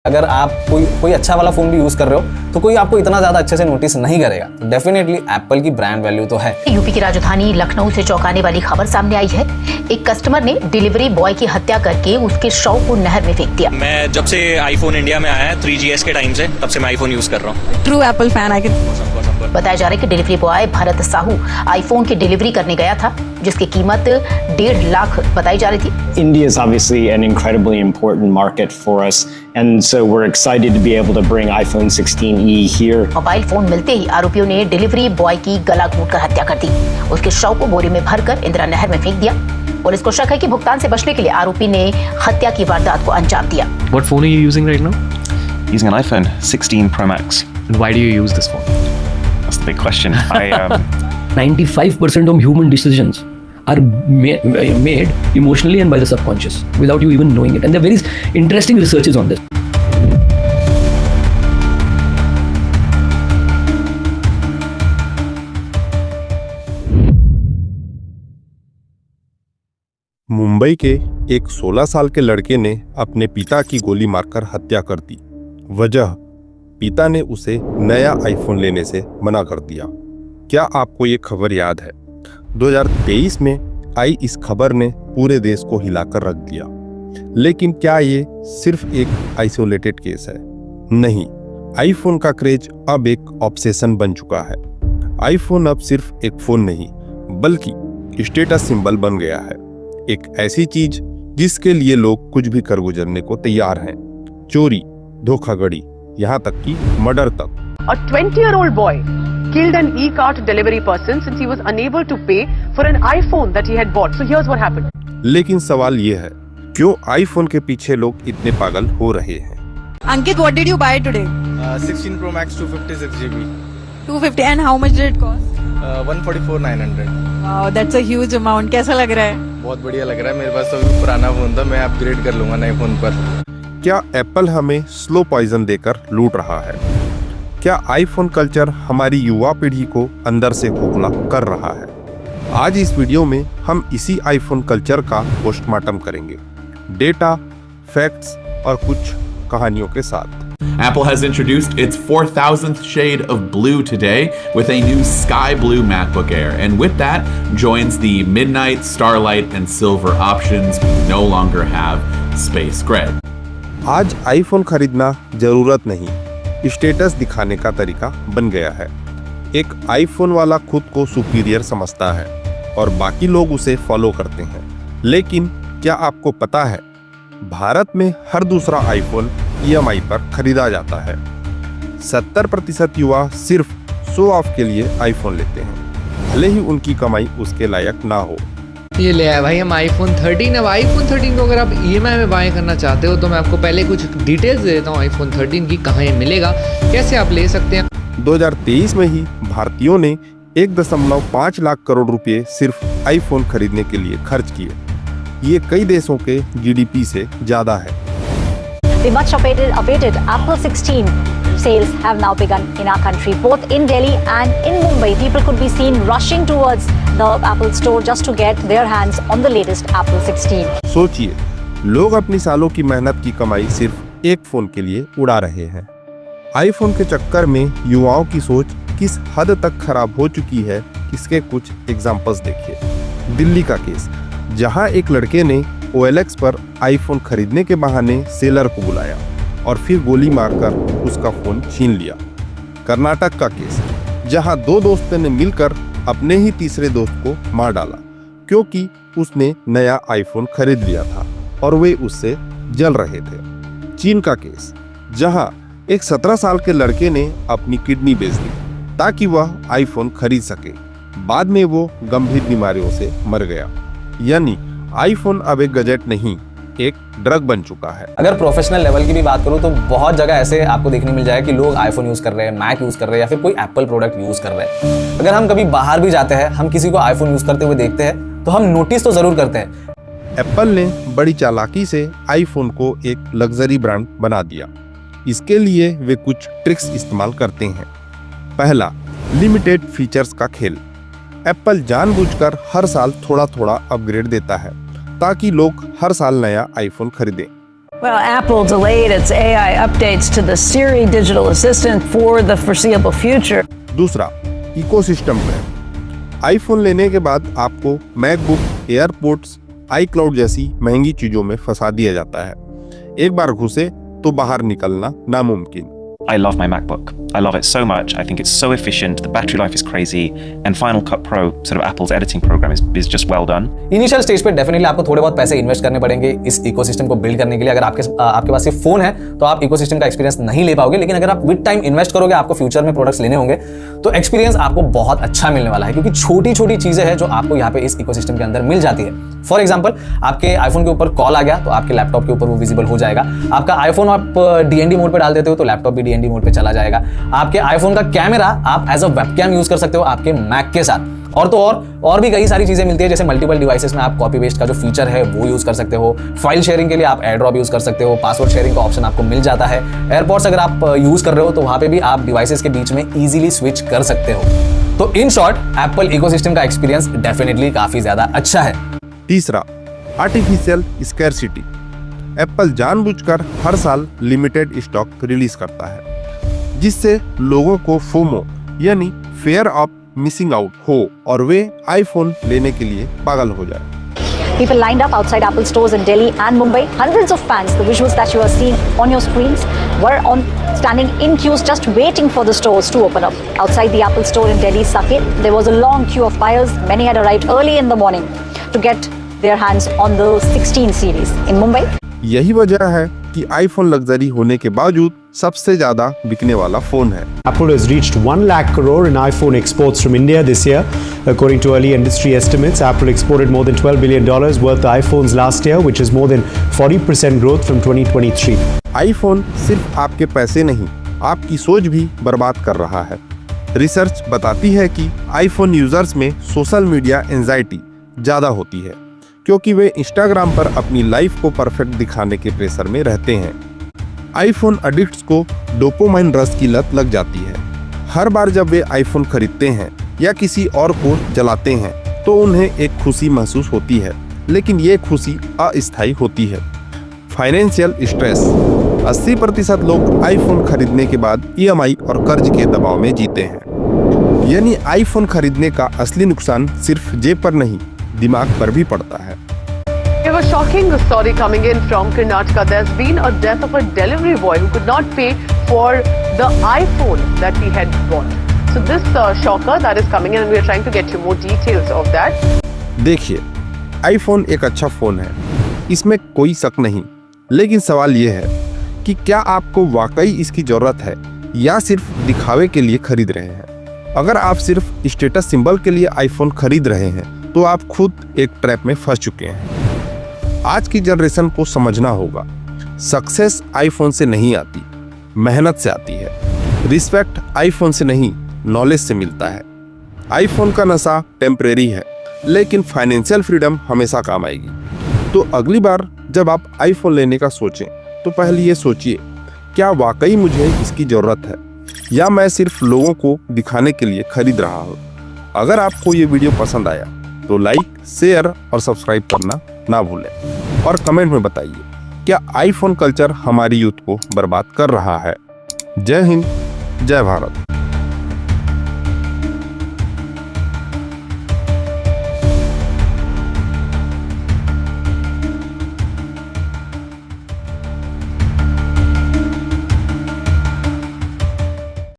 अगर आप कोई अच्छा वाला फोन भी यूज कर रहे हो तो कोई आपको इतना ज्यादा अच्छे से नोटिस नहीं करेगा। तो डेफिनेटली एप्पल की ब्रांड वैल्यू तो है। यूपी की राजधानी लखनऊ से चौंकाने वाली खबर सामने आई है। एक कस्टमर ने डिलीवरी बॉय की हत्या करके उसके शव को नहर में फेंक दिया। मैं जब से आईफोन इंडिया में आया है 3GS के टाइम से, तब से मैं आईफोन यूज कर रहा हूँ। ट्रू एप्पल फैन आई बताया जा रहा है कि delivery boy Bharat Sahu iPhone की डिलीवरी करने गया था, जिसकी कीमत 1.5 लाख बताई जा रही थी। India is obviously an incredibly important market for us, and so we're excited to be able to bring iPhone 16e here. Mobile phone मिलते ही आरोपियों ने डिलीवरी बॉय की गला घोंट कर हत्या कर दी। उसके शव को बोरे में भरकर इंदिरा नहर में फेंक दिया। पुलिस को शक है कि भुगतान से बचने के लिए आरोपी ने हत्या की वारदात को अंजाम दिया। What phone are you using right now? Using an iPhone 16 Pro Max. And why do you use this phone? That's the big question. 95% of human decisions are made emotionally and by the subconscious without you even knowing it, and there are very interesting researches on this. Mumbai के एक 16 साल के लड़के ने अपने पिता की गोली मारकर हत्या कर दी। वजह, पिता ने उसे नया आईफोन लेने से मना कर दिया। क्या आपको ये खबर याद है? 2023 में आई इस खबर ने पूरे देश को हिलाकर रख दिया। लेकिन क्या ये सिर्फ एक आइसोलेटेड केस है? नहीं, आईफोन का क्रेज अब एक ऑब्सेशन बन चुका है। आईफोन अब सिर्फ एक फोन नहीं, बल्कि स्टेटस सिंबल बन गया है। एक ऐसी चीज जिसके लिए लोग कुछ भी कर गुजरने को तैयार हैं। चोरी, धोखाधड़ी, यहाँ तक कि मर्डर तक। A 20-year-old boy killed an e-cart delivery person since he was unable to pay for an iPhone that he had bought. So here's what happened. लेकिन सवाल ये है, क्यों आईफोन के पीछे लोग इतने पागल हो रहे हैं? Ankit, what did you buy today? 16 Pro Max 256 GB. 250, and how much did it cost? 144,900. Wow, that's a huge amount. कैसा लग रहा है? बहुत बढ़िया लग रहा है। मेरे पास तो अभी पुराना फोन था, मैं अपग्रेड कर लूंगा नए फोन पर। क्या एप्पल हमें स्लो पॉइजन देकर लूट रहा है? क्या आईफोन कल्चर हमारी युवा पीढ़ी को अंदर से खोखला कर रहा है? आज इस वीडियो में हम इसी आईफोन कल्चर का पोस्टमार्टम करेंगे, डेटा, फैक्ट्स और कुछ कहानियों के साथ। Apple has introduced its 4,000th shade of blue today with a new sky blue MacBook Air, and with that joins the midnight, starlight, and silver options we no longer have space gray. आज iPhone खरीदना जरूरत नहीं, status दिखाने का तरीका बन गया है। एक आईफोन वाला खुद को सुपीरियर समझता है और बाकी लोग उसे फॉलो करते हैं। लेकिन क्या आपको पता है, भारत में हर दूसरा आईफोन EMI पर खरीदा जाता है। 70% युवा सिर्फ शो ऑफ के लिए आईफोन लेते हैं, भले ही उनकी कमाई उसके लायक ना हो। ये ले आया भाई हम आईफोन 13। अब आईफोन 13 को अगर आप EMI में बाय करना चाहते हो तो मैं आपको पहले कुछ डिटेल्स दे देता हूँ आईफोन 13 की, कहाँ ये मिलेगा, कैसे आप ले सकते हैं। 2023 में ही भारतीयों ने 1.5 लाख करोड़ रुपए सिर्फ आईफोन खरीदने के लिए खर्च किए। ये कई देशों के GDP से ज्यादा है। The much awaited Apple 16 sales have now begun in our country. Both in Delhi and in Mumbai, people could be seen rushing towards the Apple store just to get their hands on the latest Apple 16. सोचिए, लोग अपनी सालों की मेहनत की कमाई सिर्फ एक फोन के लिए उड़ा रहे हैं। आईफोन के चक्कर में युवाओं की सोच किस हद तक खराब हो चुकी है, इसके कुछ एग्जांपल्स देखिए। दिल्ली का केस, जहां एक लड़के ने OLX पर आईफोन खरीदने के बहाने सेलर को बुलाया और फिर गोली मारकर उसका फोन छीन लिया। कर्नाटक का केस, जहां 2 दोस्तों ने मिलकर अपने ही तीसरे दोस्त को मार डाला क्योंकि उसने नया आईफोन खरीद लिया था और वे उससे जल रहे थे। चीन का केस, जहां एक 17 साल के लड़के ने अपनी किडनी बेच दी ताकि वह आईफोन खरीद सके। बाद में वो गंभीर बीमारियों से मर गया। यानी आईफोन अब एक गैजेट नहीं, एक ड्रग बन चुका है। अगर प्रोफेशनल लेवल की भी बात करूं तो बहुत जगह ऐसे आपको देखने मिल जाएगा कि लोग आईफोन यूज कर रहे हैं, मैक यूज कर रहे हैं या फिर कोई एप्पल प्रोडक्ट यूज कर रहे हैं। अगर हम कभी बाहर भी जाते हैं, हम किसी को आईफोन यूज करते हुए देखते हैं तो हम नोटिस तो जरूर करते हैं। एप्पल ने बड़ी चालाकी से आईफोन को एक लग्जरी ब्रांड बना दिया। इसके लिए वे कुछ ट्रिक्स इस्तेमाल करते हैं। पहला, लिमिटेड फीचर्स का खेल। एप्पल जानबूझकर हर साल थोड़ा थोड़ा अपग्रेड देता है ताकि लोग हर साल नया आईफोन खरीदें। Well, Apple delayed its AI updates to the Siri digital assistant for the foreseeable future. दूसरा, इकोसिस्टम पे आईफोन लेने के बाद आपको मैकबुक, एयरपोर्ट्स, iCloud जैसी महंगी चीजों में फंसा दिया जाता है। एक बार घुसे तो बाहर निकलना नामुमकिन। I love my MacBook. I love it so much. I think it's so efficient. The battery life is crazy. And Final Cut Pro, sort of Apple's editing program, is just well done. Initial stage पे definitely आपको थोड़े बहुत पैसे invest करने पड़ेंगे इस ecosystem को build करने के लिए। अगर आपके पास सिर्फ फोन है तो आप इकोसिस्टम का एक्सपीरियंस नहीं ले पाओगे, लेकिन अगर आप विद टाइम इन्वेस्ट करोगे, आपको फ्यूचर में प्रोडक्ट्स लेने होंगे, तो एक्सपीरियंस आपको बहुत अच्छा मिलने वाला है, क्योंकि छोटी छोटी चीजें हैं जो आपको यहाँ पे इस इकोसिस्टम के अंदर मिल जाती है। फॉर एग्जाम्पल, आपके आईफोन के ऊपर कॉल आ गया तो आपके लैपटॉप के ऊपर वो विजिबल हो जाएगा। आपका आईफोन आप DND मोड पे डाल देते हो तो लैपटॉप भी DND मोड पे चला जाएगा। आपके आईफोन का कैमरा आप एज अ वेबकैम यूज कर सकते हो आपके मैक के साथ। और तो और भी कई सारी चीजें मिलती है, जैसे मल्टीपल डिवाइसेस में आप कॉपी पेस्ट का जो फीचर है वो यूज कर सकते हो। फाइल शेयरिंग के लिए आप एयरड्रॉप यूज कर सकते हो। पासवर्ड शेयरिंग का ऑप्शन आपको मिल जाता है। एयरपॉड्स अगर आप यूज कर रहे हो तो वहां पे भी आप डिवाइसेस के बीच में इजीली स्विच कर सकते हो। तो इन शॉर्ट, एप्पल इकोसिस्टम का एक्सपीरियंस डेफिनेटली काफी ज्यादा अच्छा है। तीसरा, आर्टिफिशियल स्कैरसिटी। एप्पल जानबूझकर हर साल लिमिटेड स्टॉक रिलीज करता है, जिससे लोगों को फोमो यानी फेयर ऑफ मिसिंग आउट हो और वे आईफोन लेने के लिए पागल हो जाए। People lined up outside Apple stores in Delhi and Mumbai. Hundreds of fans, the visuals that you are seeing on your screens, were standing in queues just waiting for the stores to open up. Outside the Apple store in Delhi's Saket, there was a long queue of buyers. Many had arrived early in the morning to get their hands on the 16 series. In Mumbai, यही वजह है कि iPhone luxury होने के बावजूद सबसे ज्यादा बिकने वाला फोन है। Apple has reached 1 lakh crore in iPhone exports from India this year. According to early industry estimates, Apple exported more than $12 billion worth of iPhones last year, which is more than 40% growth from 2023. IPhone सिर्फ आपके पैसे नहीं, आपकी सोच भी बर्बाद कर रहा है। रिसर्च बताती है कि आईफोन यूजर्स में सोशल मीडिया एंजाइटी ज्यादा होती है, क्योंकि वे इंस्टाग्राम पर अपनी लाइफ को परफेक्ट दिखाने के प्रेशर में रहते हैं। आईफोन एडिक्ट्स को डोपामाइन रश की लत लग जाती है। हर बार जब वे आईफोन खरीदते हैं या किसी और को जलाते हैं तो उन्हें एक खुशी महसूस होती है, लेकिन ये खुशी अस्थायी होती है। Financial stress. 80% लोग आईफोन खरीदने के बाद EMI और कर्ज के दबाव में जीते हैं। यानी आईफोन खरीदने का असली नुकसान सिर्फ जेब पर नहीं, दिमाग पर भी पड़ता है। We have a shocking story coming in from Karnataka. There's been a death of a delivery boy who could not pay for the iPhone that he had bought. So this shocker that is coming in, and we are trying to get you more details of that. देखिए, iPhone एक अच्छा phone है, इसमें कोई शक नहीं, लेकिन सवाल ये है कि क्या आपको वाकई इसकी जरूरत है या सिर्फ दिखावे के लिए खरीद रहे हैं। अगर आप सिर्फ स्टेटस सिंबल के लिए आईफोन खरीद रहे हैं तो आप खुद एक ट्रैप में फंस चुके हैं। आज की जनरेशन को समझना होगा, सक्सेस आईफोन से नहीं आती, मेहनत से आती है। रिस्पेक्ट आईफोन से नहीं, नॉलेज से मिलता है। आईफोन का नशा टेम्परेरी है, लेकिन फाइनेंशियल फ्रीडम हमेशा काम आएगी। तो अगली बार जब आप आईफोन लेने का सोचें तो पहले ये सोचिए, क्या वाकई मुझे इसकी जरूरत है या मैं सिर्फ लोगों को दिखाने के लिए खरीद रहा हूँ। अगर आपको ये वीडियो पसंद आया तो लाइक, शेयर और सब्सक्राइब करना ना भूलें और कमेंट में बताइए, क्या आईफोन कल्चर हमारी यूथ को बर्बाद कर रहा है। जय हिंद, जय भारत।